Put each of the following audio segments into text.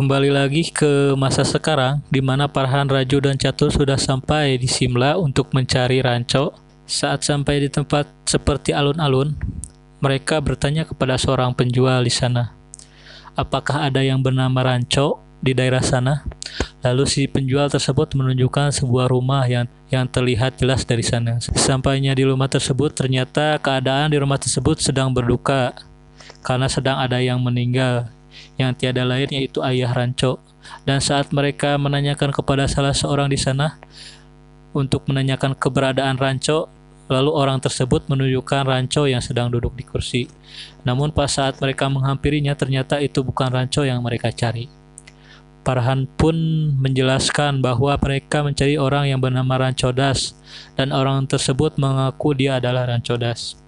Kembali lagi ke masa sekarang, di mana Farhan, Raju, dan Catur sudah sampai di Simla untuk mencari ranco. Saat sampai di tempat seperti alun-alun, mereka bertanya kepada seorang penjual di sana, apakah ada yang bernama ranco di daerah sana? Lalu si penjual tersebut menunjukkan sebuah rumah yang terlihat jelas dari sana. Sampainya di rumah tersebut, ternyata keadaan di rumah tersebut sedang berduka karena sedang ada yang meninggal, yang tiada lain yaitu ayah ranco. Dan saat mereka menanyakan kepada salah seorang di sana untuk menanyakan keberadaan ranco, lalu orang tersebut menunjukkan ranco yang sedang duduk di kursi. Namun pas saat mereka menghampirinya, ternyata itu bukan ranco yang mereka cari. Farhan pun menjelaskan bahwa mereka mencari orang yang bernama Ranco Das, dan orang tersebut mengaku dia adalah Ranco Das.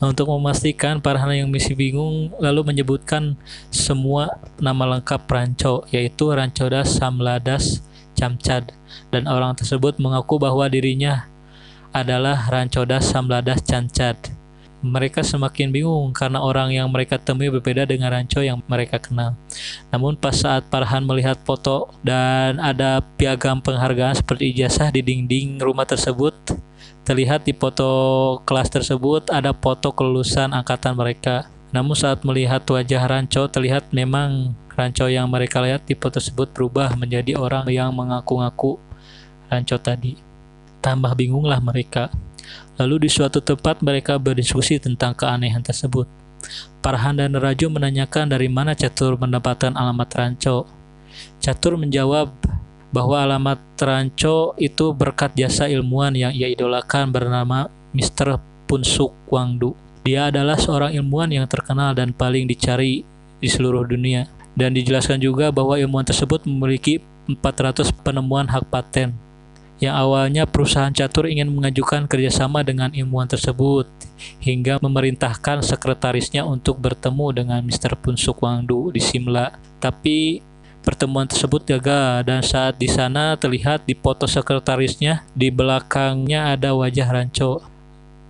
Untuk memastikan, Farhan yang masih bingung lalu menyebutkan semua nama lengkap Ranco, yaitu Ranco Das Samladas Camcad, dan orang tersebut mengaku bahwa dirinya adalah Ranco Das Samladas Camcad. Mereka semakin bingung karena orang yang mereka temui berbeda dengan Ranco yang mereka kenal. Namun pas saat Farhan melihat foto dan ada piagam penghargaan seperti ijazah di dinding rumah tersebut, terlihat di foto kelas tersebut ada foto kelulusan angkatan mereka. Namun saat melihat wajah Ranco, terlihat memang Ranco yang mereka lihat di foto tersebut berubah menjadi orang yang mengaku-ngaku Ranco tadi. Tambah bingunglah mereka. Lalu di suatu tempat mereka berdiskusi tentang keanehan tersebut. Farhan dan Raju menanyakan dari mana Catur mendapatkan alamat Ranco. Catur menjawab bahwa alamat Ranco itu berkat jasa ilmuwan yang ia idolakan bernama Mr. Punsuk Wangdu. Dia adalah seorang ilmuwan yang terkenal dan paling dicari di seluruh dunia. Dan dijelaskan juga bahwa ilmuwan tersebut memiliki 400 penemuan hak paten. Yang awalnya perusahaan Catur ingin mengajukan kerjasama dengan ilmuwan tersebut, hingga memerintahkan sekretarisnya untuk bertemu dengan Mr. Punsuk Wangdu di Simla. Tapi pertemuan tersebut gagal, dan saat di sana terlihat di foto sekretarisnya di belakangnya ada wajah Ranco.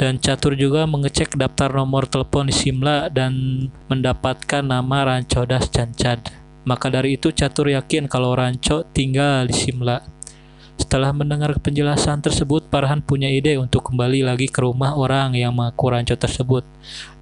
Dan Catur juga mengecek daftar nomor telepon di Simla dan mendapatkan nama Ranco Das Cancad. Maka dari itu Catur yakin kalau Ranco tinggal di Simla. Setelah mendengar penjelasan tersebut, Farhan punya ide untuk kembali lagi ke rumah orang yang mengaku Ranco tersebut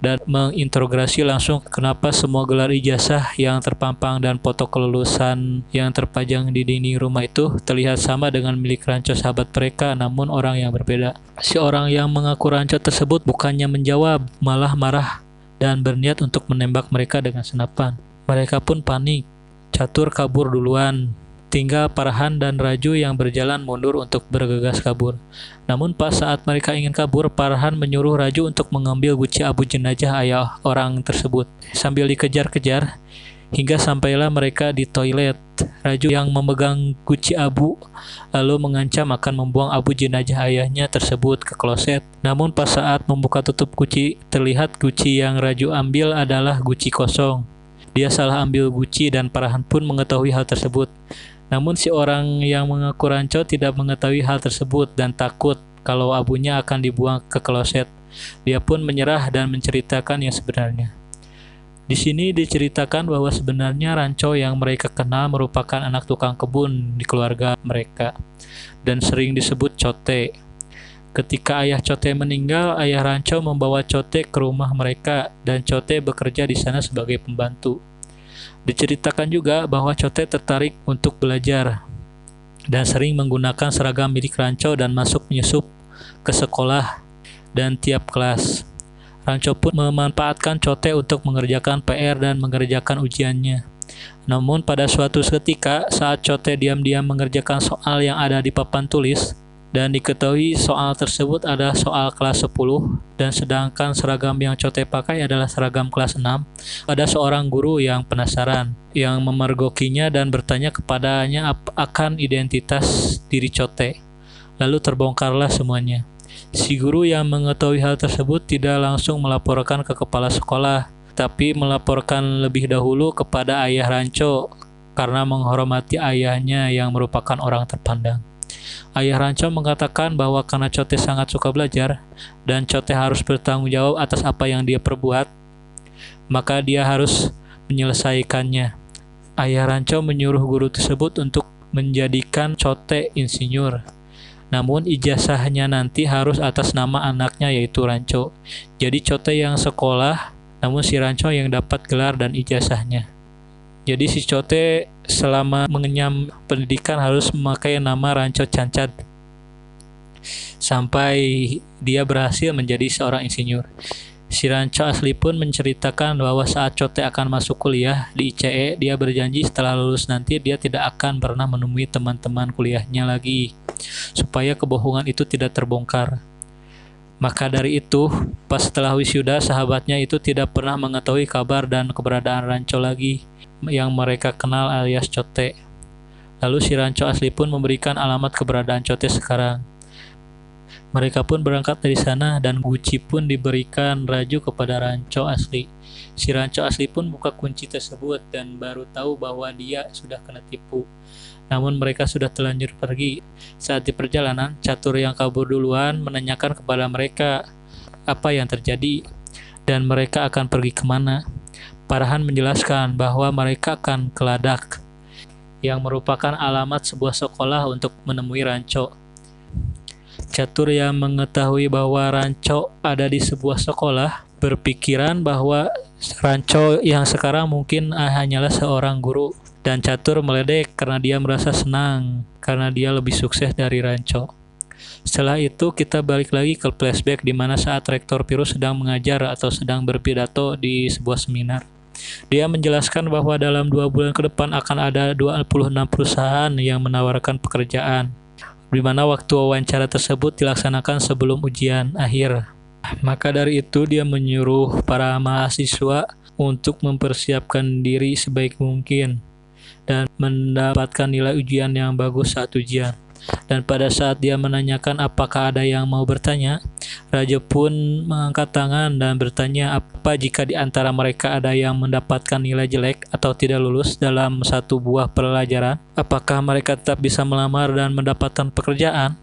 dan menginterogasi langsung kenapa semua gelar ijazah yang terpampang dan foto kelulusan yang terpajang di dinding rumah itu terlihat sama dengan milik Ranco sahabat mereka, namun orang yang berbeda. Si orang yang mengaku Ranco tersebut bukannya menjawab, malah marah dan berniat untuk menembak mereka dengan senapan. Mereka pun panik. Catur kabur duluan. Tinggal Farhan dan Raju yang berjalan mundur untuk bergegas kabur. Namun pas saat mereka ingin kabur, Farhan menyuruh Raju untuk mengambil guci abu jenazah ayah orang tersebut. Sambil dikejar-kejar, hingga sampailah mereka di toilet. Raju yang memegang guci abu lalu mengancam akan membuang abu jenazah ayahnya tersebut ke kloset. Namun pas saat membuka tutup guci, terlihat guci yang Raju ambil adalah guci kosong. Dia salah ambil guci dan Farhan pun mengetahui hal tersebut. Namun si orang yang mengaku Ranco tidak mengetahui hal tersebut dan takut kalau abunya akan dibuang ke kloset. Dia pun menyerah dan menceritakan yang sebenarnya. Di sini diceritakan bahwa sebenarnya Ranco yang mereka kenal merupakan anak tukang kebun di keluarga mereka dan sering disebut Cote. Ketika ayah Cote meninggal, ayah Ranco membawa Cote ke rumah mereka dan Cote bekerja di sana sebagai pembantu. Diceritakan juga bahwa Cote tertarik untuk belajar dan sering menggunakan seragam milik Ranco dan masuk menyusup ke sekolah dan tiap kelas. Ranco pun memanfaatkan Cote untuk mengerjakan PR dan mengerjakan ujiannya. Namun pada suatu ketika saat Cote diam-diam mengerjakan soal yang ada di papan tulis, dan diketahui soal tersebut adalah soal kelas 10 dan sedangkan seragam yang Cote pakai adalah seragam kelas 6, ada seorang guru yang penasaran yang memergokinya dan bertanya kepadanya akan identitas diri Cote. Lalu terbongkarlah semuanya. Si guru yang mengetahui hal tersebut tidak langsung melaporkan ke kepala sekolah, tapi melaporkan lebih dahulu kepada ayah Ranco karena menghormati ayahnya yang merupakan orang terpandang. Ayah Ranco mengatakan bahwa karena Cote sangat suka belajar dan Cote harus bertanggung jawab atas apa yang dia perbuat, maka dia harus menyelesaikannya. Ayah Ranco menyuruh guru tersebut untuk menjadikan Cote insinyur. Namun ijazahnya nanti harus atas nama anaknya yaitu Ranco. Jadi Cote yang sekolah, namun si Ranco yang dapat gelar dan ijazahnya. Jadi si Cote selama mengenyam pendidikan harus memakai nama Ranco Cancad sampai dia berhasil menjadi seorang insinyur. Si Ranco asli pun menceritakan bahwa saat Cote akan masuk kuliah di ICE, dia berjanji setelah lulus nanti dia tidak akan pernah menemui teman-teman kuliahnya lagi, supaya kebohongan itu tidak terbongkar. Maka dari itu, pas setelah wisuda, sahabatnya itu tidak pernah mengetahui kabar dan keberadaan Ranco lagi, yang mereka kenal alias Cote. Lalu si Ranco asli pun memberikan alamat keberadaan Cote sekarang. Mereka pun berangkat dari sana dan kunci pun diberikan Raju kepada Ranco asli. Si Ranco asli pun buka kunci tersebut dan baru tahu bahwa dia sudah kena tipu. Namun mereka sudah terlanjur pergi. Saat di perjalanan, catur yang kabur duluan menanyakan kepada mereka apa yang terjadi dan mereka akan pergi kemana. Parahan menjelaskan bahwa mereka akan ke Ladak, yang merupakan alamat sebuah sekolah untuk menemui Ranco. Catur yang mengetahui bahwa Ranco ada di sebuah sekolah berpikiran bahwa Ranco yang sekarang mungkin hanyalah seorang guru, dan Catur meledek karena dia merasa senang karena dia lebih sukses dari Ranco. Setelah itu kita balik lagi ke flashback di mana saat Rektor Pirus sedang mengajar atau sedang berpidato di sebuah seminar. Dia menjelaskan bahwa dalam 2 bulan ke depan akan ada 26 perusahaan yang menawarkan pekerjaan, di mana waktu wawancara tersebut dilaksanakan sebelum ujian akhir. Maka dari itu dia menyuruh para mahasiswa untuk mempersiapkan diri sebaik mungkin dan mendapatkan nilai ujian yang bagus saat ujian. Dan pada saat dia menanyakan apakah ada yang mau bertanya, Raja pun mengangkat tangan dan bertanya apa jika di antara mereka ada yang mendapatkan nilai jelek atau tidak lulus dalam satu buah pelajaran, apakah mereka tetap bisa melamar dan mendapatkan pekerjaan?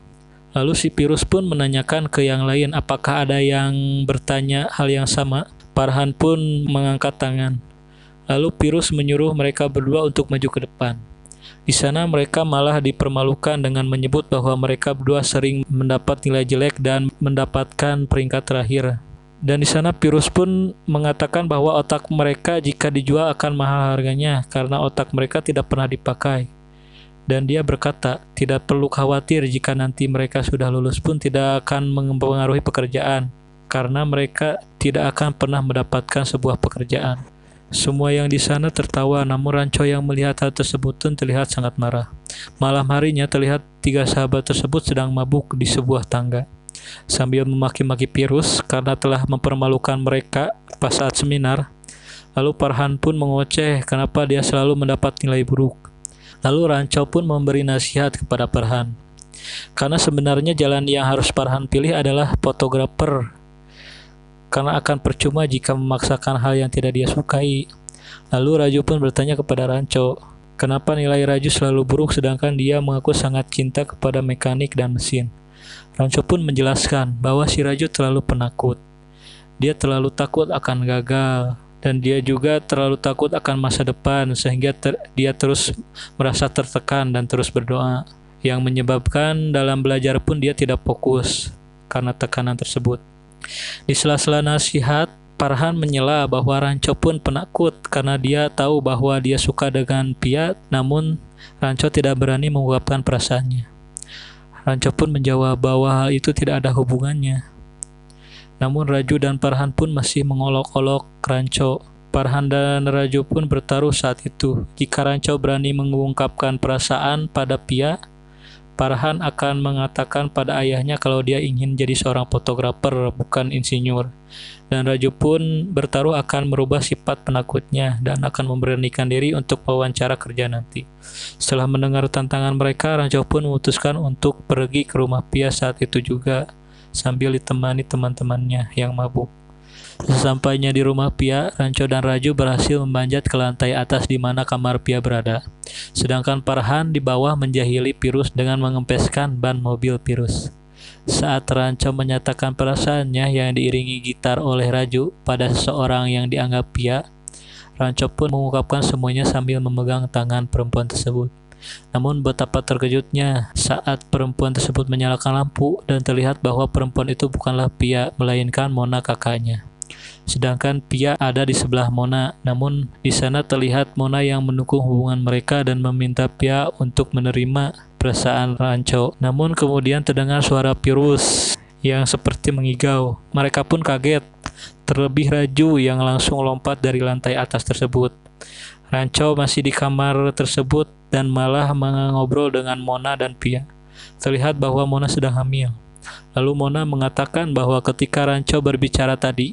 Lalu si Pirus pun menanyakan ke yang lain apakah ada yang bertanya hal yang sama. Farhan pun mengangkat tangan. Lalu Pirus menyuruh mereka berdua untuk maju ke depan. Di sana mereka malah dipermalukan dengan menyebut bahwa mereka berdua sering mendapat nilai jelek dan mendapatkan peringkat terakhir. Dan di sana Pirus pun mengatakan bahwa otak mereka jika dijual akan mahal harganya karena otak mereka tidak pernah dipakai. Dan dia berkata, tidak perlu khawatir jika nanti mereka sudah lulus pun tidak akan mempengaruhi pekerjaan karena mereka tidak akan pernah mendapatkan sebuah pekerjaan. Semua yang di sana tertawa, namun Ranco yang melihat hal tersebut pun terlihat sangat marah. Malam harinya terlihat 3 sahabat tersebut sedang mabuk di sebuah tangga, sambil memaki-maki Pirus karena telah mempermalukan mereka pas saat seminar. Lalu Farhan pun mengoceh kenapa dia selalu mendapat nilai buruk. Lalu Ranco pun memberi nasihat kepada Farhan, karena sebenarnya jalan yang harus Farhan pilih adalah fotografer, karena akan percuma jika memaksakan hal yang tidak dia sukai. Lalu Raju pun bertanya kepada Ranco, kenapa nilai Raju selalu buruk sedangkan dia mengaku sangat cinta kepada mekanik dan mesin. Ranco pun menjelaskan bahwa si Raju terlalu penakut. Dia terlalu takut akan gagal, dan dia juga terlalu takut akan masa depan sehingga dia terus merasa tertekan dan terus berdoa, yang menyebabkan dalam belajar pun dia tidak fokus karena tekanan tersebut. Di sela-sela nasihat, Farhan menyela bahwa Ranco pun penakut karena dia tahu bahwa dia suka dengan Pia, namun Ranco tidak berani mengungkapkan perasaannya. Ranco pun menjawab bahwa hal itu tidak ada hubungannya. Namun Raju dan Farhan pun masih mengolok-olok Ranco. Farhan dan Raju pun bertaruh saat itu. Jika Ranco berani mengungkapkan perasaan pada Pia, Farhan akan mengatakan pada ayahnya kalau dia ingin jadi seorang fotografer, bukan insinyur. Dan Raju pun bertaruh akan merubah sifat penakutnya dan akan memberanikan diri untuk wawancara kerja nanti. Setelah mendengar tantangan mereka, Raju pun memutuskan untuk pergi ke rumah Pia saat itu juga, sambil ditemani teman-temannya yang mabuk. Sesampainya di rumah Pia, Ranco dan Raju berhasil memanjat ke lantai atas di mana kamar Pia berada. Sedangkan Farhan di bawah menjahili Pirus dengan mengempeskan ban mobil Pirus. Saat Ranco menyatakan perasaannya yang diiringi gitar oleh Raju pada seseorang yang dianggap Pia, Ranco pun mengungkapkan semuanya sambil memegang tangan perempuan tersebut. Namun betapa terkejutnya saat perempuan tersebut menyalakan lampu dan terlihat bahwa perempuan itu bukanlah Pia, melainkan Mona kakaknya. Sedangkan Pia ada di sebelah Mona, namun di sana terlihat Mona yang mendukung hubungan mereka dan meminta Pia untuk menerima perasaan Ranco. Namun kemudian terdengar suara Pirus yang seperti mengigau. Mereka pun kaget, terlebih Raju yang langsung lompat dari lantai atas tersebut. Ranco masih di kamar tersebut dan malah mengobrol dengan Mona dan Pia. Terlihat bahwa Mona sedang hamil. Lalu Mona mengatakan bahwa ketika Ranco berbicara tadi,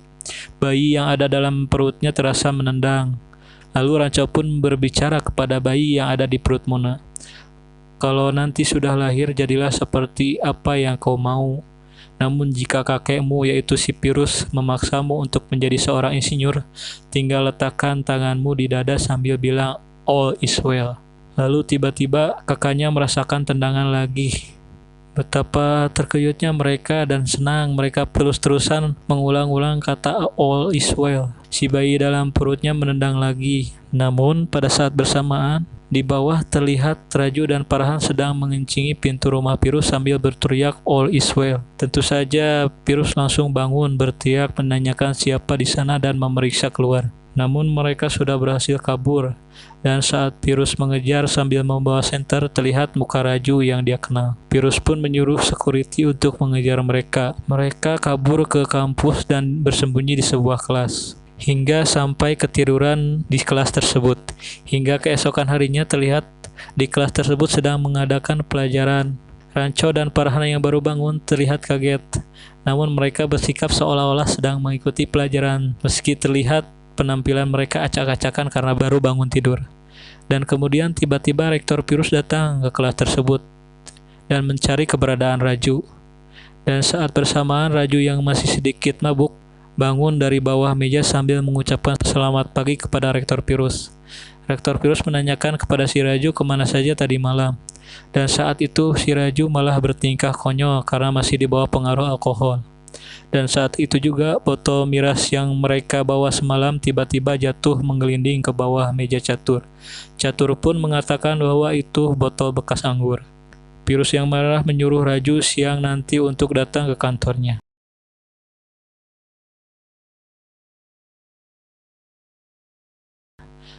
bayi yang ada dalam perutnya terasa menendang. Lalu Ranco pun berbicara kepada bayi yang ada di perut Mona. Kalau nanti sudah lahir, jadilah seperti apa yang kau mau. Namun jika kakekmu, yaitu si Pirus, memaksamu untuk menjadi seorang insinyur, tinggal letakkan tanganmu di dada sambil bilang, all is well. Lalu tiba-tiba kakaknya merasakan tendangan lagi. Betapa terkejutnya mereka dan senang mereka terus-terusan mengulang-ulang kata all is well. Si bayi dalam perutnya menendang lagi. Namun pada saat bersamaan, di bawah terlihat Raju dan Farhan sedang mengencingi pintu rumah Pirus sambil berteriak all is well. Tentu saja Pirus langsung bangun berteriak menanyakan siapa di sana dan memeriksa keluar. Namun mereka sudah berhasil kabur. Dan saat Pirus mengejar sambil membawa senter, terlihat muka Raju yang dia kenal. Pirus pun menyuruh security untuk mengejar mereka. Mereka kabur ke kampus dan bersembunyi di sebuah kelas. Hingga sampai ketiduran di kelas tersebut. Hingga keesokan harinya terlihat di kelas tersebut sedang mengadakan pelajaran. Ranco dan Farhan yang baru bangun terlihat kaget. Namun mereka bersikap seolah-olah sedang mengikuti pelajaran. Meski terlihat penampilan mereka acak-acakan karena baru bangun tidur. Dan kemudian tiba-tiba Rektor Pirus datang ke kelas tersebut dan mencari keberadaan Raju. Dan saat bersamaan Raju yang masih sedikit mabuk bangun dari bawah meja sambil mengucapkan selamat pagi kepada Rektor Pirus. Rektor Pirus menanyakan kepada si Raju kemana saja tadi malam. Dan saat itu si Raju malah bertingkah konyol karena masih di bawah pengaruh alkohol. Dan saat itu juga botol miras yang mereka bawa semalam tiba-tiba jatuh menggelinding ke bawah meja Catur. Catur pun mengatakan bahwa itu botol bekas anggur. Pirus yang marah menyuruh Raju siang nanti untuk datang ke kantornya.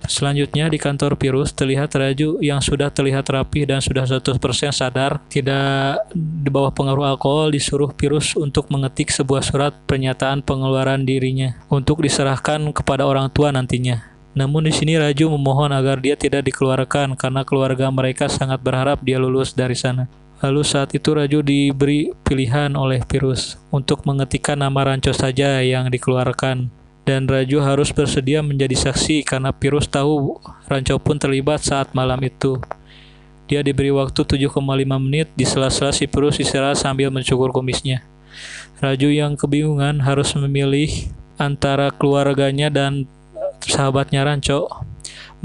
Selanjutnya di kantor Pirus terlihat Raju yang sudah terlihat rapih dan sudah 100% sadar, tidak di bawah pengaruh alkohol, disuruh Pirus untuk mengetik sebuah surat pernyataan pengeluaran dirinya untuk diserahkan kepada orang tua nantinya. Namun di sini Raju memohon agar dia tidak dikeluarkan karena keluarga mereka sangat berharap dia lulus dari sana. Lalu saat itu Raju diberi pilihan oleh Pirus untuk mengetikkan nama Ranco saja yang dikeluarkan. Dan Raju harus bersedia menjadi saksi karena Pirus tahu Ranco pun terlibat saat malam itu. Dia diberi waktu 7,5 menit, di sela-sela si Pirus istirahat sambil mencukur kumisnya. Raju yang kebingungan harus memilih antara keluarganya dan sahabatnya Ranco,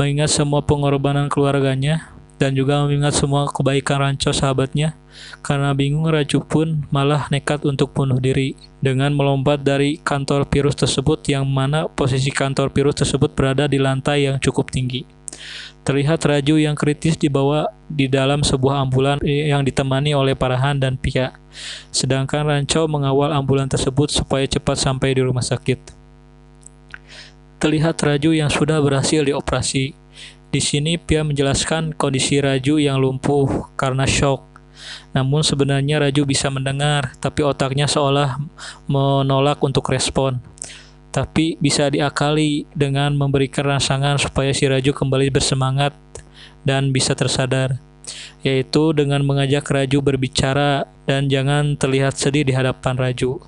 mengingat semua pengorbanan keluarganya dan juga mengingat semua kebaikan Ranco sahabatnya. Karena bingung, Raju pun malah nekat untuk bunuh diri dengan melompat dari kantor Pirus tersebut, yang mana posisi kantor Pirus tersebut berada di lantai yang cukup tinggi. Terlihat Raju yang kritis dibawa di dalam sebuah ambulan yang ditemani oleh Farhan dan Pia. Sedangkan Ranco mengawal ambulan tersebut supaya cepat sampai di rumah sakit. Terlihat Raju yang sudah berhasil dioperasi. Di sini Pia menjelaskan kondisi Raju yang lumpuh karena shock. Namun sebenarnya Raju bisa mendengar, tapi otaknya seolah menolak untuk respon. Tapi bisa diakali dengan memberikan rangsangan supaya si Raju kembali bersemangat dan bisa tersadar, yaitu dengan mengajak Raju berbicara dan jangan terlihat sedih di hadapan Raju.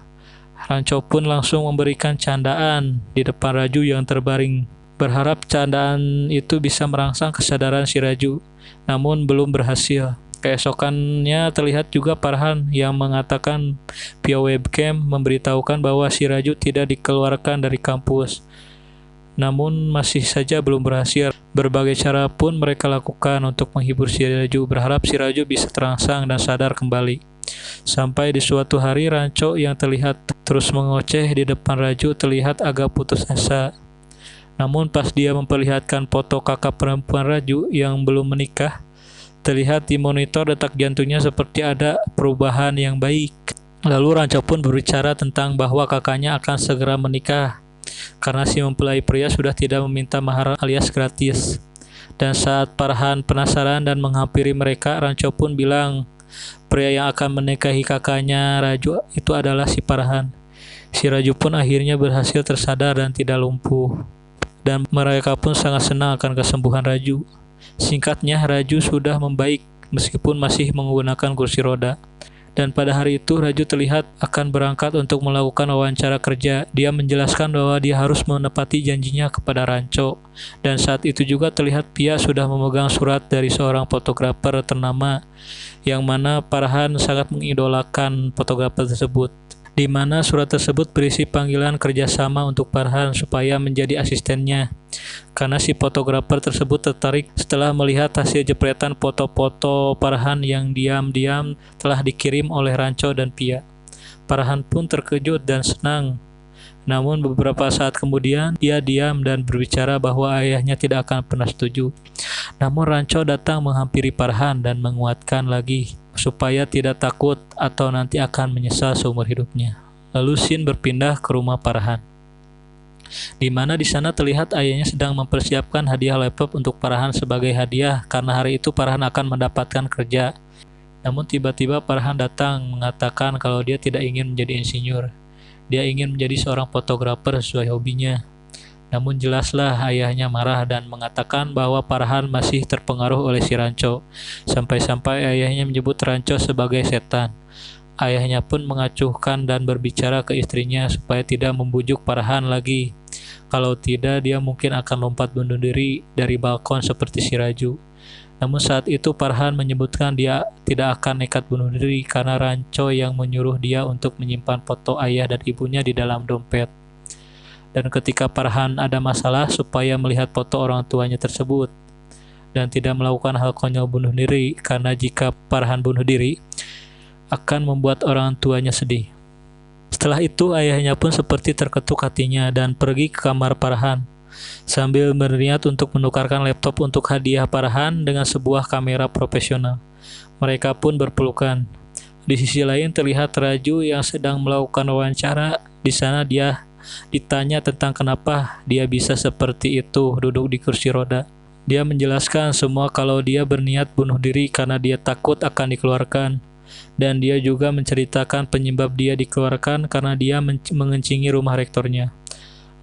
Ranco pun langsung memberikan candaan di depan Raju yang terbaring, berharap candaan itu bisa merangsang kesadaran si Raju, namun belum berhasil. Keesokannya terlihat juga Farhan yang mengatakan via webcam memberitahukan bahwa si Raju tidak dikeluarkan dari kampus. Namun masih saja belum berhasil. Berbagai cara pun mereka lakukan untuk menghibur si Raju, berharap si Raju bisa terangsang dan sadar kembali. Sampai di suatu hari Ranco yang terlihat terus mengoceh di depan Raju terlihat agak putus asa. Namun pas dia memperlihatkan foto kakak perempuan Raju yang belum menikah, terlihat di monitor detak jantungnya seperti ada perubahan yang baik. Lalu Ranco pun berbicara tentang bahwa kakaknya akan segera menikah karena si mempelai pria sudah tidak meminta mahar alias gratis. Dan saat Farhan penasaran dan menghampiri mereka, Ranco pun bilang pria yang akan menikahi kakaknya Raju itu adalah si Farhan. Si Raju pun akhirnya berhasil tersadar dan tidak lumpuh. Dan mereka pun sangat senang akan kesembuhan Raju. Singkatnya, Raju sudah membaik meskipun masih menggunakan kursi roda. Dan pada hari itu, Raju terlihat akan berangkat untuk melakukan wawancara kerja. Dia menjelaskan bahwa dia harus menepati janjinya kepada Ranco. Dan saat itu juga terlihat Pia sudah memegang surat dari seorang fotografer ternama, yang mana Farhan sangat mengidolakan fotografer tersebut. Di mana surat tersebut berisi panggilan kerjasama untuk Farhan supaya menjadi asistennya. Karena si fotografer tersebut tertarik setelah melihat hasil jepretan foto-foto Farhan yang diam-diam telah dikirim oleh Ranco dan Pia. Farhan pun terkejut dan senang. Namun beberapa saat kemudian ia diam dan berbicara bahwa ayahnya tidak akan pernah setuju. Namun Ranco datang menghampiri Farhan dan menguatkan lagi supaya tidak takut atau nanti akan menyesal seumur hidupnya. Lalu Shin berpindah ke rumah Farhan, di mana di sana terlihat ayahnya sedang mempersiapkan hadiah laptop untuk Farhan sebagai hadiah karena hari itu Farhan akan mendapatkan kerja. Namun tiba-tiba Farhan datang mengatakan kalau dia tidak ingin menjadi insinyur. Dia ingin menjadi seorang fotografer sesuai hobinya. Namun jelaslah ayahnya marah dan mengatakan bahwa Farhan masih terpengaruh oleh si Ranco. Sampai-sampai ayahnya menyebut Ranco sebagai setan. Ayahnya pun mengacuhkan dan berbicara ke istrinya supaya tidak membujuk Farhan lagi. Kalau tidak, dia mungkin akan lompat bunuh diri dari balkon seperti si Raju. Namun saat itu Farhan menyebutkan dia tidak akan nekat bunuh diri karena Ranco yang menyuruh dia untuk menyimpan foto ayah dan ibunya di dalam dompet. Dan ketika Farhan ada masalah supaya melihat foto orang tuanya tersebut dan tidak melakukan hal konyol bunuh diri, karena jika Farhan bunuh diri akan membuat orang tuanya sedih. Setelah itu ayahnya pun seperti terketuk hatinya dan pergi ke kamar Farhan sambil berniat untuk menukarkan laptop untuk hadiah Farhan dengan sebuah kamera profesional. Mereka pun berpelukan. Di sisi lain terlihat Raju yang sedang melakukan wawancara. Di sana dia ditanya tentang kenapa dia bisa seperti itu duduk di kursi roda. Dia menjelaskan semua kalau dia berniat bunuh diri karena dia takut akan dikeluarkan. Dan dia juga menceritakan penyebab dia dikeluarkan karena dia mengencingi rumah rektornya.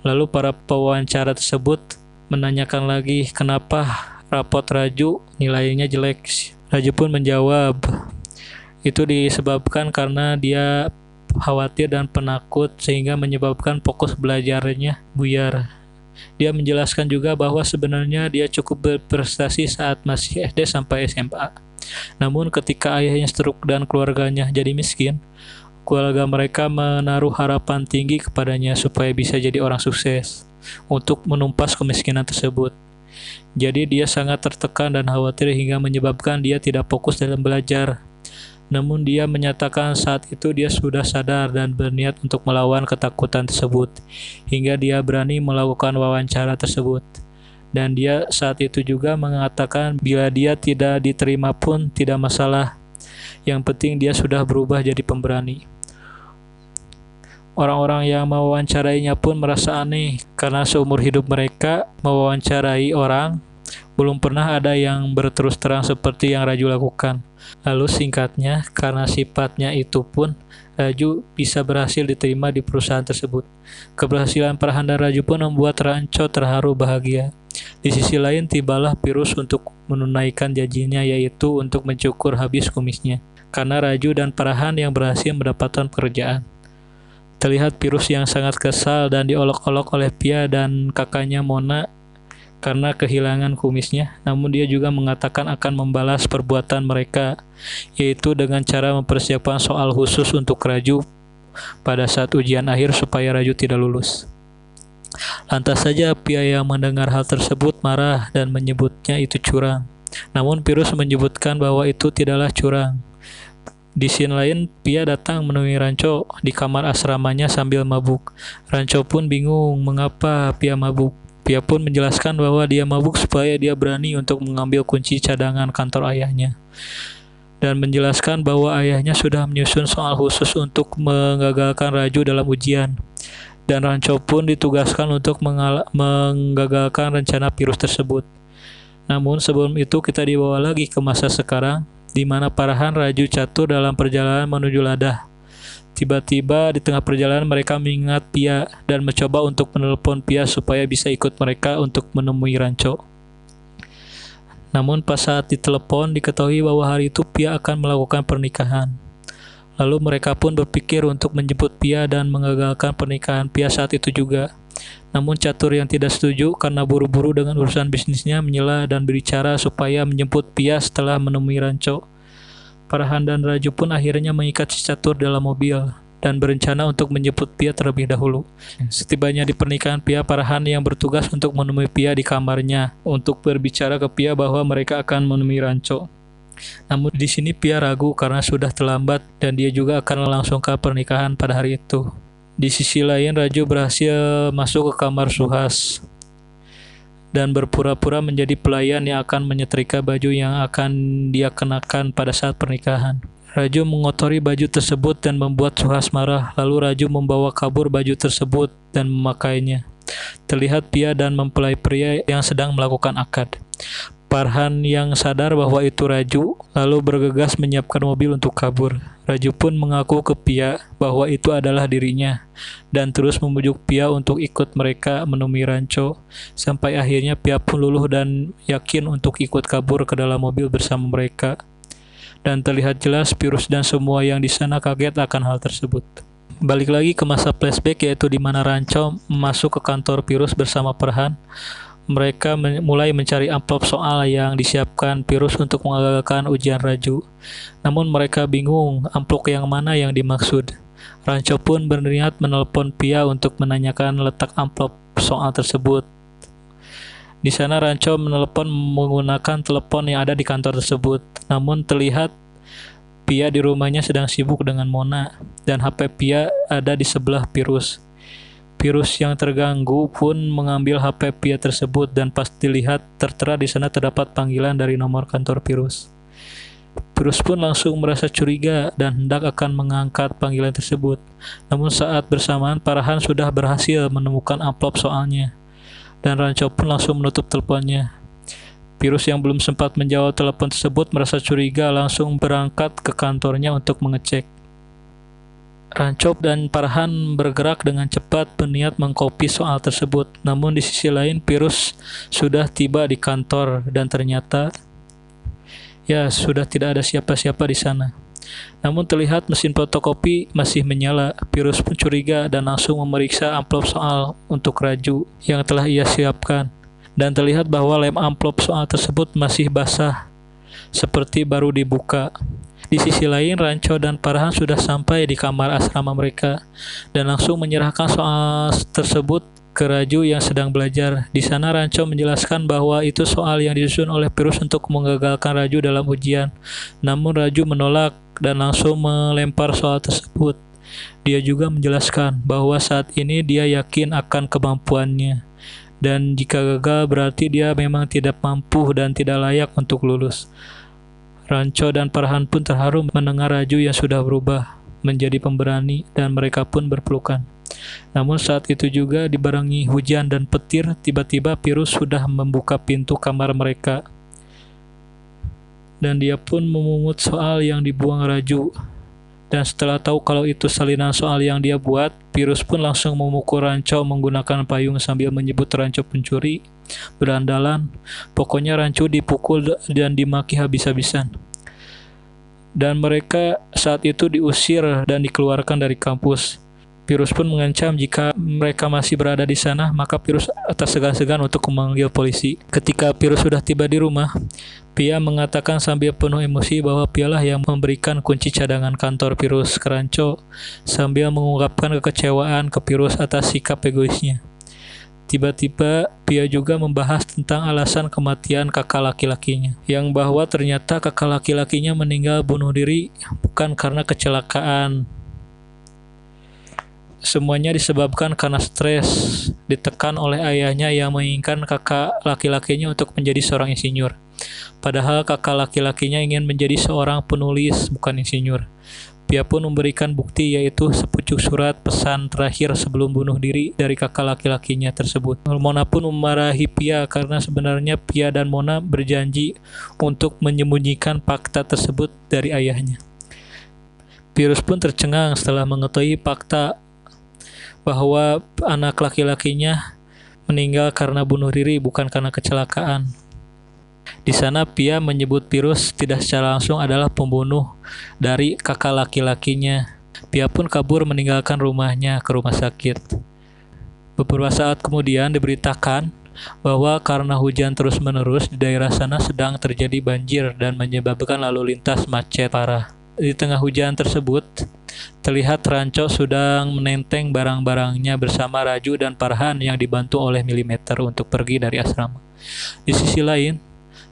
Lalu para pewawancara tersebut menanyakan lagi kenapa rapot Raju nilainya jelek. Raju pun menjawab, itu disebabkan karena dia khawatir dan penakut sehingga menyebabkan fokus belajarnya buyar. Dia menjelaskan juga bahwa sebenarnya dia cukup berprestasi saat masih SD sampai SMA. Namun ketika ayahnya stroke dan keluarganya jadi miskin, keluarga mereka menaruh harapan tinggi kepadanya supaya bisa jadi orang sukses untuk menumpas kemiskinan tersebut. Jadi dia sangat tertekan dan khawatir hingga menyebabkan dia tidak fokus dalam belajar. Namun dia menyatakan saat itu dia sudah sadar dan berniat untuk melawan ketakutan tersebut, hingga dia berani melakukan wawancara tersebut. Dan dia saat itu juga mengatakan bila dia tidak diterima pun tidak masalah, yang penting dia sudah berubah jadi pemberani. Orang-orang yang mewawancarainya pun merasa aneh, karena seumur hidup mereka mewawancarai orang, belum pernah ada yang berterus terang seperti yang Raju lakukan. Lalu singkatnya, karena sifatnya itu pun, Raju bisa berhasil diterima di perusahaan tersebut. Keberhasilan Farhan dan Raju pun membuat Ranco terharu bahagia. Di sisi lain, tibalah Virus untuk menunaikan janjinya, yaitu untuk mencukur habis kumisnya. Karena Raju dan Farhan yang berhasil mendapatkan pekerjaan. Terlihat Virus yang sangat kesal dan diolok-olok oleh Pia dan kakaknya Mona karena kehilangan kumisnya. Namun dia juga mengatakan akan membalas perbuatan mereka, yaitu dengan cara mempersiapkan soal khusus untuk Raju pada saat ujian akhir supaya Raju tidak lulus. Lantas saja Pia yang mendengar hal tersebut marah dan menyebutnya itu curang. Namun Virus menyebutkan bahwa itu tidaklah curang. Di scene lain, Pia datang menemui Ranco di kamar asramanya sambil mabuk. Ranco pun bingung mengapa Pia mabuk. Pia pun menjelaskan bahwa dia mabuk supaya dia berani untuk mengambil kunci cadangan kantor ayahnya, dan menjelaskan bahwa ayahnya sudah menyusun soal khusus untuk menggagalkan Raju dalam ujian, dan Rancho pun ditugaskan untuk menggagalkan rencana Pirus tersebut. Namun sebelum itu kita dibawa lagi ke masa sekarang, di mana Farhan, Raju, Catur dalam perjalanan menuju Ladah. Tiba-tiba di tengah perjalanan mereka mengingat Pia dan mencoba untuk menelepon Pia supaya bisa ikut mereka untuk menemui Rancho. Namun pas saat ditelepon diketahui bahwa hari itu Pia akan melakukan pernikahan. Lalu mereka pun berpikir untuk menjemput Pia dan mengagalkan pernikahan Pia saat itu juga. Namun Catur yang tidak setuju karena buru-buru dengan urusan bisnisnya menyela dan berbicara supaya menjemput Pia setelah menemui Rancho. Farhan dan Raju pun akhirnya mengikat si Catur dalam mobil dan berencana untuk menjemput Pia terlebih dahulu. Setibanya di pernikahan Pia, Farhan yang bertugas untuk menemui Pia di kamarnya untuk berbicara ke Pia bahwa mereka akan menemui Rancho. Namun di sini Pia ragu karena sudah terlambat dan dia juga akan langsung ke pernikahan pada hari itu. Di sisi lain, Raju berhasil masuk ke kamar Suhas dan berpura-pura menjadi pelayan yang akan menyetrika baju yang akan dia kenakan pada saat pernikahan. Raju mengotori baju tersebut dan membuat Suhas marah, lalu Raju membawa kabur baju tersebut dan memakainya. Terlihat Pia dan mempelai pria yang sedang melakukan akad. Farhan yang sadar bahwa itu Raju, lalu bergegas menyiapkan mobil untuk kabur. Raju pun mengaku ke Pia bahwa itu adalah dirinya, dan terus membujuk Pia untuk ikut mereka menemui Rancho, sampai akhirnya Pia pun luluh dan yakin untuk ikut kabur ke dalam mobil bersama mereka. Dan terlihat jelas Pirus dan semua yang di sana kaget akan hal tersebut. Balik lagi ke masa flashback, yaitu di mana Rancho masuk ke kantor Pirus bersama Farhan. Mereka mulai mencari amplop soal yang disiapkan Pirus untuk mengagalkan ujian Raju. Namun mereka bingung amplop yang mana yang dimaksud. Rancho pun berniat menelpon Pia untuk menanyakan letak amplop soal tersebut. Di sana Rancho menelpon menggunakan telepon yang ada di kantor tersebut. Namun terlihat Pia di rumahnya sedang sibuk dengan Mona dan HP Pia ada di sebelah Pirus. Pirus yang terganggu pun mengambil HP Pia tersebut dan pas dilihat tertera di sana terdapat panggilan dari nomor kantor Pirus. Pirus pun langsung merasa curiga dan hendak akan mengangkat panggilan tersebut. Namun saat bersamaan Farhan sudah berhasil menemukan amplop soalnya dan Rancho pun langsung menutup teleponnya. Pirus yang belum sempat menjawab telepon tersebut merasa curiga langsung berangkat ke kantornya untuk mengecek. Rancho dan Farhan bergerak dengan cepat berniat mengcopy soal tersebut. Namun di sisi lain Pirus sudah tiba di kantor dan ternyata sudah tidak ada siapa-siapa di sana. Namun terlihat mesin fotokopi masih menyala. Pirus pun curiga dan langsung memeriksa amplop soal untuk Raju yang telah ia siapkan. Dan terlihat bahwa lem amplop soal tersebut masih basah, seperti baru dibuka. Di sisi lain, Rancho dan Farhan sudah sampai di kamar asrama mereka dan langsung menyerahkan soal tersebut ke Raju yang sedang belajar. Di sana Rancho menjelaskan bahwa itu soal yang disusun oleh Pirus untuk menggagalkan Raju dalam ujian. Namun Raju menolak dan langsung melempar soal tersebut. Dia juga menjelaskan bahwa saat ini dia yakin akan kemampuannya. Dan jika gagal berarti dia memang tidak mampu dan tidak layak untuk lulus. Rancho dan Farhan pun terharu mendengar Raju yang sudah berubah menjadi pemberani dan mereka pun berpelukan. Namun saat itu juga dibarengi hujan dan petir, tiba-tiba Pirus sudah membuka pintu kamar mereka. Dan dia pun memungut soal yang dibuang Raju. Dan setelah tahu kalau itu salinan soal yang dia buat, Pirus pun langsung memukul Rancho menggunakan payung sambil menyebut Rancho pencuri, berandalan. Pokoknya Rancho dipukul dan dimaki habis-habisan. Dan mereka saat itu diusir dan dikeluarkan dari kampus. Pirus pun mengancam jika mereka masih berada di sana, maka Pirus tak segan-segan untuk memanggil polisi. Ketika Pirus sudah tiba di rumah, Pia mengatakan sambil penuh emosi bahwa Pialah yang memberikan kunci cadangan kantor Pirus ke Rancho, sambil mengungkapkan kekecewaan ke Pirus atas sikap egoisnya. Tiba-tiba Pia juga membahas tentang alasan kematian kakak laki-lakinya, yang bahwa ternyata kakak laki-lakinya meninggal bunuh diri bukan karena kecelakaan. Semuanya disebabkan karena stres, ditekan oleh ayahnya yang menginginkan kakak laki-lakinya untuk menjadi seorang insinyur. Padahal kakak laki-lakinya ingin menjadi seorang penulis, bukan insinyur. Pia pun memberikan bukti, yaitu sepucuk surat pesan terakhir sebelum bunuh diri dari kakak laki-lakinya tersebut. Mona pun memarahi Pia karena sebenarnya Pia dan Mona berjanji untuk menyembunyikan fakta tersebut dari ayahnya. Pirus pun tercengang setelah mengetahui fakta bahwa anak laki-lakinya meninggal karena bunuh diri, bukan karena kecelakaan. Di sana Pia menyebut Pirus tidak secara langsung adalah pembunuh dari kakak laki-lakinya. Pia pun kabur meninggalkan rumahnya ke rumah sakit. Beberapa saat kemudian diberitakan bahwa karena hujan terus-menerus di daerah sana sedang terjadi banjir dan menyebabkan lalu lintas macet parah. Di tengah hujan tersebut, terlihat Ranco sedang menenteng barang-barangnya bersama Raju dan Farhan yang dibantu oleh Milimeter untuk pergi dari asrama. Di sisi lain,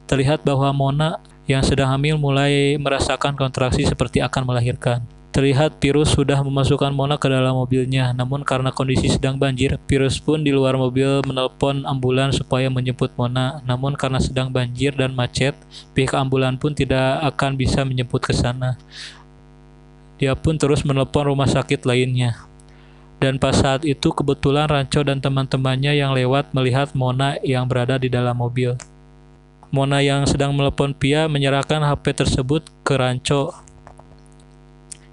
terlihat bahwa Mona yang sedang hamil mulai merasakan kontraksi seperti akan melahirkan. Terlihat Pirus sudah memasukkan Mona ke dalam mobilnya, namun karena kondisi sedang banjir, Pirus pun di luar mobil menelpon ambulan supaya menjemput Mona. Namun karena sedang banjir dan macet, pihak ambulan pun tidak akan bisa menjemput ke sana. Dia pun terus menelpon rumah sakit lainnya. Dan pas saat itu kebetulan Ranco dan teman-temannya yang lewat melihat Mona yang berada di dalam mobil. Mona yang sedang menelepon Pia menyerahkan HP tersebut ke Ranco.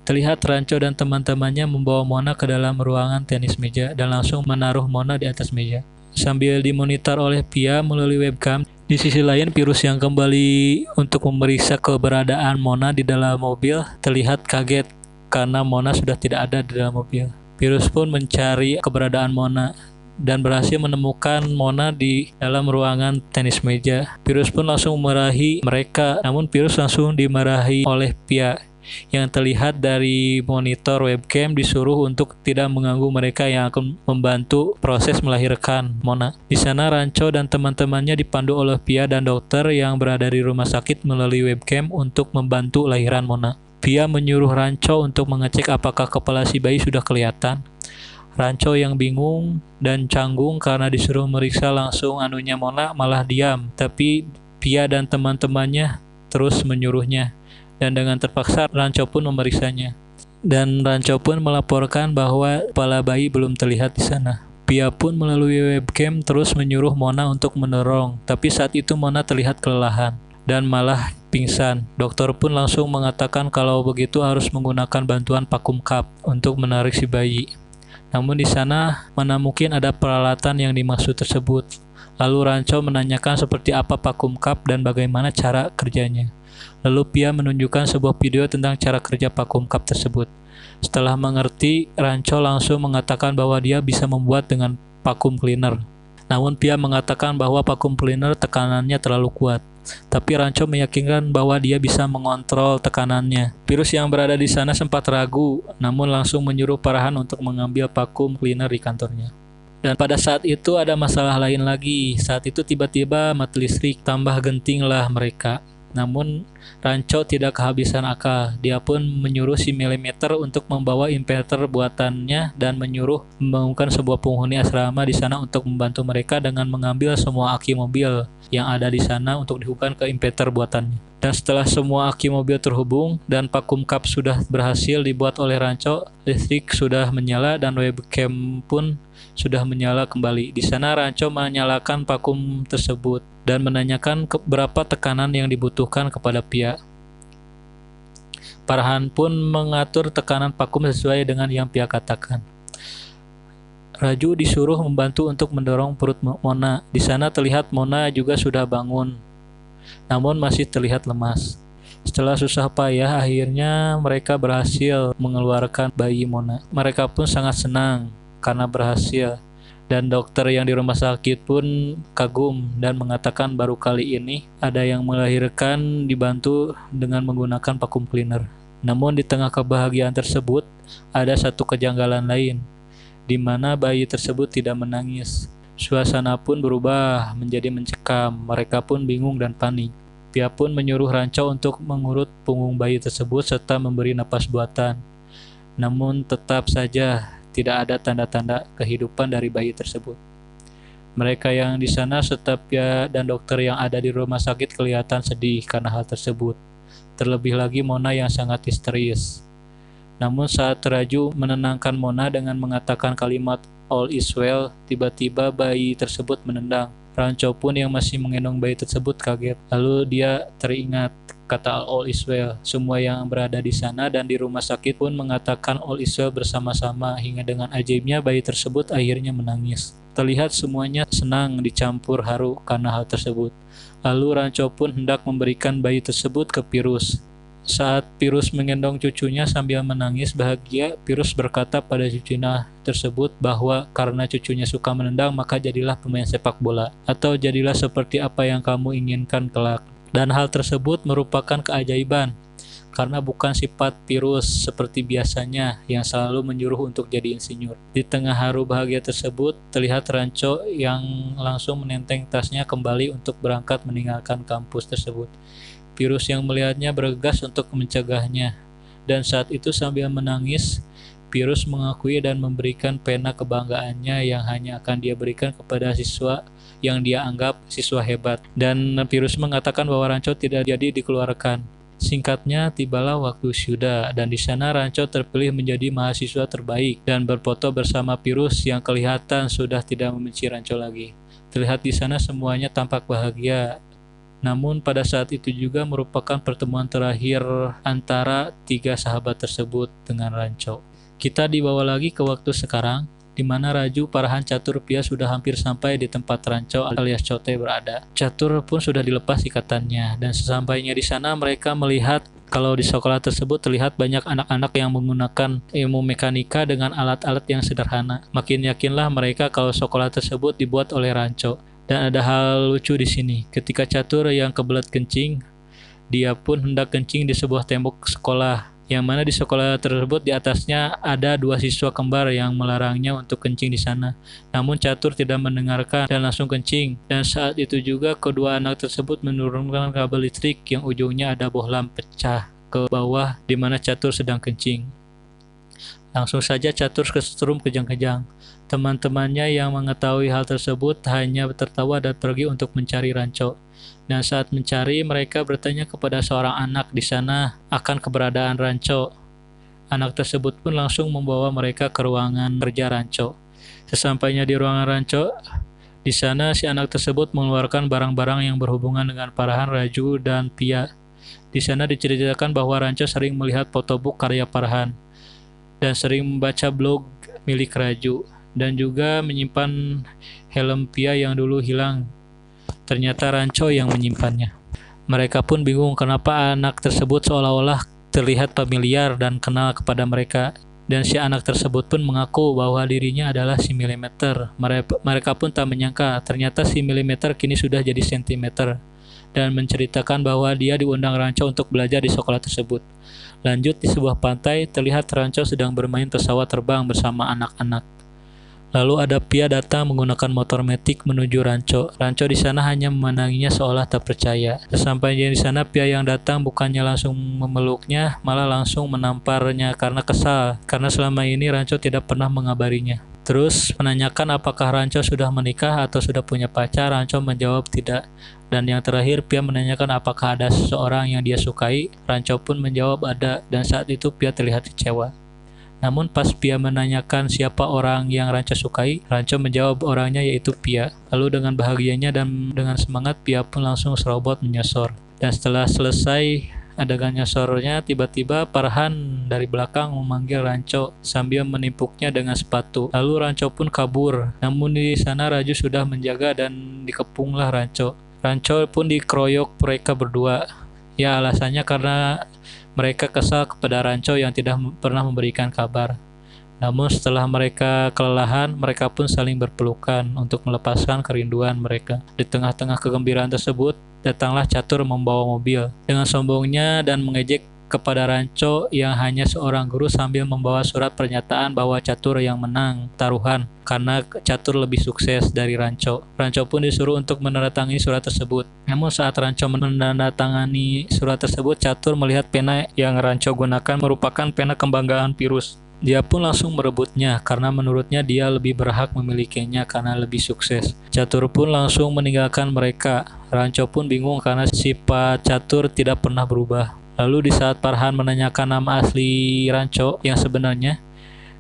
Terlihat Ranco dan teman-temannya membawa Mona ke dalam ruangan tenis meja dan langsung menaruh Mona di atas meja. Sambil dimonitor oleh Pia melalui webcam, di sisi lain Pirus yang kembali untuk memeriksa keberadaan Mona di dalam mobil terlihat kaget karena Mona sudah tidak ada di dalam mobil. Pirus pun mencari keberadaan Mona dan berhasil menemukan Mona di dalam ruangan tenis meja. Pirus pun langsung memarahi mereka, namun Pirus langsung dimarahi oleh Pia yang terlihat dari monitor webcam disuruh untuk tidak mengganggu mereka yang akan membantu proses melahirkan Mona. Di sana Ranco dan teman-temannya dipandu oleh Pia dan dokter yang berada di rumah sakit melalui webcam untuk membantu lahiran Mona. Pia menyuruh Ranco untuk mengecek apakah kepala si bayi sudah kelihatan. Ranco yang bingung dan canggung karena disuruh meriksa langsung anunya Mona malah diam, tapi Pia dan teman-temannya terus menyuruhnya. Dan dengan terpaksa Ranco pun memeriksanya. Dan Ranco pun melaporkan bahwa kepala bayi belum terlihat di sana. Pia pun melalui webcam terus menyuruh Mona untuk mendorong, tapi saat itu Mona terlihat kelelahan dan malah pingsan. Dokter pun langsung mengatakan kalau begitu harus menggunakan bantuan vakum cup untuk menarik si bayi. Namun di sana mana mungkin ada peralatan yang dimaksud tersebut. Lalu Ranco menanyakan seperti apa vakum cup dan bagaimana cara kerjanya. Lalu Pia menunjukkan sebuah video tentang cara kerja vakum cup tersebut. Setelah mengerti, Ranco langsung mengatakan bahwa dia bisa membuat dengan vacuum cleaner. Namun Pia mengatakan bahwa vacuum cleaner tekanannya terlalu kuat. Tapi Ranco meyakinkan bahwa dia bisa mengontrol tekanannya. Pirus yang berada di sana sempat ragu, namun langsung menyuruh Farhan untuk mengambil vacuum cleaner di kantornya. Dan pada saat itu ada masalah lain lagi. Saat itu tiba-tiba mati listrik, tambah gentinglah mereka. Namun Ranco tidak kehabisan akal. Dia pun menyuruh si Milimeter untuk membawa inverter buatannya dan menyuruh membangunkan sebuah penghuni asrama di sana untuk membantu mereka dengan mengambil semua aki mobil yang ada di sana untuk dihubungkan ke inverter buatannya. Dan setelah semua aki mobil terhubung dan vacuum cup sudah berhasil dibuat oleh Ranco, listrik sudah menyala dan webcam pun sudah menyala kembali. Di sana Ranco menyalakan vacuum tersebut dan menanyakan berapa tekanan yang dibutuhkan kepada Pia. Farhan pun mengatur tekanan vakum sesuai dengan yang Pia katakan. Raju disuruh membantu untuk mendorong perut Mona. Di sana terlihat Mona juga sudah bangun, namun masih terlihat lemas. Setelah susah payah, akhirnya mereka berhasil mengeluarkan bayi Mona. Mereka pun sangat senang karena berhasil. Dan dokter yang di rumah sakit pun kagum dan mengatakan baru kali ini ada yang melahirkan dibantu dengan menggunakan vacuum cleaner. Namun di tengah kebahagiaan tersebut ada satu kejanggalan lain, di mana bayi tersebut tidak menangis. Suasana pun berubah menjadi mencekam. Mereka pun bingung dan panik. Pia pun menyuruh Ranco untuk mengurut punggung bayi tersebut serta memberi napas buatan. Namun tetap saja tidak ada tanda-tanda kehidupan dari bayi tersebut. Mereka yang di sana serta Pia dan dokter yang ada di rumah sakit kelihatan sedih karena hal tersebut. Terlebih lagi Mona yang sangat histeris. Namun saat Raju menenangkan Mona dengan mengatakan kalimat all is well, tiba-tiba bayi tersebut menendang. Rancho pun yang masih menggendong bayi tersebut kaget. Lalu dia teringat kata all is well. Semua yang berada di sana dan di rumah sakit pun mengatakan all is well bersama-sama hingga dengan ajaibnya bayi tersebut akhirnya menangis. Terlihat semuanya senang dicampur haru karena hal tersebut. Lalu Rancho pun hendak memberikan bayi tersebut ke Pirus. Saat Pirus menggendong cucunya sambil menangis bahagia, Pirus berkata pada cucunya tersebut bahwa karena cucunya suka menendang maka jadilah pemain sepak bola, atau jadilah seperti apa yang kamu inginkan kelak. Dan hal tersebut merupakan keajaiban, karena bukan sifat Pirus seperti biasanya yang selalu menyuruh untuk jadi insinyur. Di tengah haru bahagia tersebut, terlihat Rancho yang langsung menenteng tasnya kembali untuk berangkat meninggalkan kampus tersebut. Pirus yang melihatnya bergegas untuk mencegahnya, dan saat itu sambil menangis, Pirus mengakui dan memberikan pena kebanggaannya yang hanya akan dia berikan kepada siswa yang dia anggap siswa hebat. Dan Pirus mengatakan bahwa Rancho tidak jadi dikeluarkan. Singkatnya, tibalah waktu wisuda, dan di sana Rancho terpilih menjadi mahasiswa terbaik dan berfoto bersama Pirus yang kelihatan sudah tidak membenci Rancho lagi. Terlihat di sana semuanya tampak bahagia. Namun pada saat itu juga merupakan pertemuan terakhir antara tiga sahabat tersebut dengan Rancho. Kita dibawa lagi ke waktu sekarang, di mana Raju, Farhan, Catur, Pia sudah hampir sampai di tempat Rancho alias Cote berada. Catur pun sudah dilepas ikatannya, dan sesampainya di sana mereka melihat kalau di sekolah tersebut terlihat banyak anak-anak yang menggunakan ilmu mekanika dengan alat-alat yang sederhana. Makin yakinlah mereka kalau sekolah tersebut dibuat oleh Rancho. Dan ada hal lucu di sini. Ketika Catur yang kebelet kencing, dia pun hendak kencing di sebuah tembok sekolah, yang mana di sekolah tersebut di atasnya ada dua siswa kembar yang melarangnya untuk kencing di sana. Namun Catur tidak mendengarkan dan langsung kencing. Dan saat itu juga kedua anak tersebut menurunkan kabel listrik yang ujungnya ada bohlam pecah ke bawah di mana Catur sedang kencing. Langsung saja Catur kesetrum kejang-kejang. Teman-temannya yang mengetahui hal tersebut hanya tertawa dan pergi untuk mencari Rancho. Dan saat mencari, mereka bertanya kepada seorang anak di sana akan keberadaan Rancho. Anak tersebut pun langsung membawa mereka ke ruangan kerja Rancho. Sesampainya di ruangan Rancho, di sana si anak tersebut mengeluarkan barang-barang yang berhubungan dengan Farhan, Raju, dan Pia. Di sana diceritakan bahwa Rancho sering melihat photobook karya Farhan dan sering membaca blog milik Raju, dan juga menyimpan helm Pia yang dulu hilang. Ternyata Rancho yang menyimpannya. Mereka pun bingung kenapa anak tersebut seolah-olah terlihat familiar dan kenal kepada mereka. Dan si anak tersebut pun mengaku bahwa dirinya adalah si Milimeter. Mereka pun tak menyangka ternyata si Milimeter kini sudah jadi Sentimeter, dan menceritakan bahwa dia diundang Rancho untuk belajar di sekolah tersebut. Lanjut, di sebuah pantai, terlihat Rancho sedang bermain pesawat terbang bersama anak-anak. Lalu ada Pia datang menggunakan motor metik menuju Rancho. Rancho di sana hanya memandanginya seolah tak percaya. Sesampainya di sana, Pia yang datang bukannya langsung memeluknya, malah langsung menamparnya karena kesal. Karena selama ini Rancho tidak pernah mengabarinya. Terus menanyakan apakah Rancho sudah menikah atau sudah punya pacar. Rancho menjawab tidak. Dan yang terakhir, Pia menanyakan apakah ada seseorang yang dia sukai. Rancho pun menjawab ada, dan saat itu Pia terlihat kecewa. Namun pas Pia menanyakan siapa orang yang Rancho sukai, Rancho menjawab orangnya yaitu Pia. Lalu dengan bahagianya dan dengan semangat, Pia pun langsung serobot menyosor. Dan setelah selesai adegan nyosornya, tiba-tiba Farhan dari belakang memanggil Rancho sambil menimpuknya dengan sepatu. Lalu Rancho pun kabur. Namun di sana Raju sudah menjaga dan dikepunglah Rancho. Rancho pun dikeroyok mereka berdua. Ya, alasannya karena mereka kesal kepada Rancho yang tidak pernah memberikan kabar. Namun setelah mereka kelelahan, mereka pun saling berpelukan untuk melepaskan kerinduan mereka. Di tengah-tengah kegembiraan tersebut, datanglah Catur membawa mobil. Dengan sombongnya dan mengejek kepada Rancho yang hanya seorang guru sambil membawa surat pernyataan bahwa Catur yang menang taruhan karena Catur lebih sukses dari Rancho. Rancho pun disuruh untuk menandatangani surat tersebut. Namun saat Rancho menandatangani surat tersebut, Catur melihat pena yang Rancho gunakan merupakan pena kebanggaan Pirus. Dia pun langsung merebutnya karena menurutnya dia lebih berhak memilikinya karena lebih sukses. Catur pun langsung meninggalkan mereka. Ranco pun bingung karena sifat Catur tidak pernah berubah. Lalu di saat Farhan menanyakan nama asli Ranco yang sebenarnya,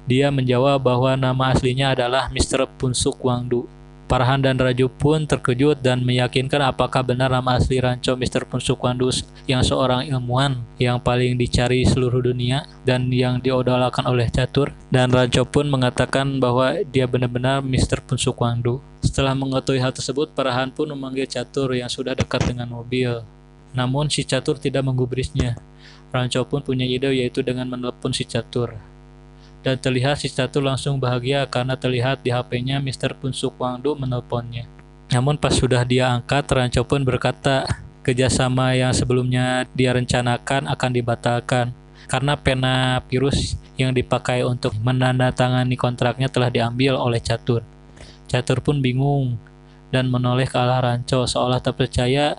dia menjawab bahwa nama aslinya adalah Mr. Punsuk Wangdu. Farhan dan Raju pun terkejut dan meyakinkan apakah benar nama asli Ranco Mr. Punsuk Wangdu yang seorang ilmuwan yang paling dicari seluruh dunia dan yang diidolakan oleh Catur. Dan Ranco pun mengatakan bahwa dia benar-benar Mr. Punsuk Wangdu. Setelah mengetahui hal tersebut, Farhan pun memanggil Catur yang sudah dekat dengan mobil. Namun si Catur tidak menggubrisnya. Ranco pun punya ide, yaitu dengan menelepon si Catur. Dan terlihat si Catur langsung bahagia karena terlihat di HP-nya Mr. Punsuk Wangdu menelponnya. Namun pas sudah dia angkat, Ranco pun berkata kerjasama yang sebelumnya dia rencanakan akan dibatalkan karena pena virus yang dipakai untuk menandatangani kontraknya telah diambil oleh Catur. Catur pun bingung dan menoleh ke arah Ranco seolah tak percaya.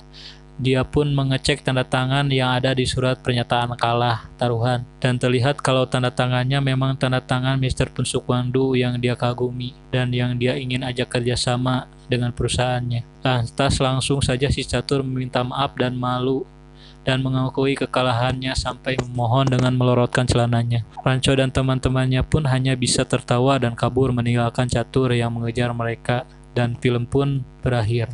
Dia pun mengecek tanda tangan yang ada di surat pernyataan kalah taruhan dan terlihat kalau tanda tangannya memang tanda tangan Mr. Punsuk Wangdu yang dia kagumi dan yang dia ingin ajak kerjasama dengan perusahaannya. Lantas langsung saja si Catur meminta maaf dan malu dan mengakui kekalahannya sampai memohon dengan melorotkan celananya. Ranco dan teman-temannya pun hanya bisa tertawa dan kabur meninggalkan Catur yang mengejar mereka dan film pun berakhir.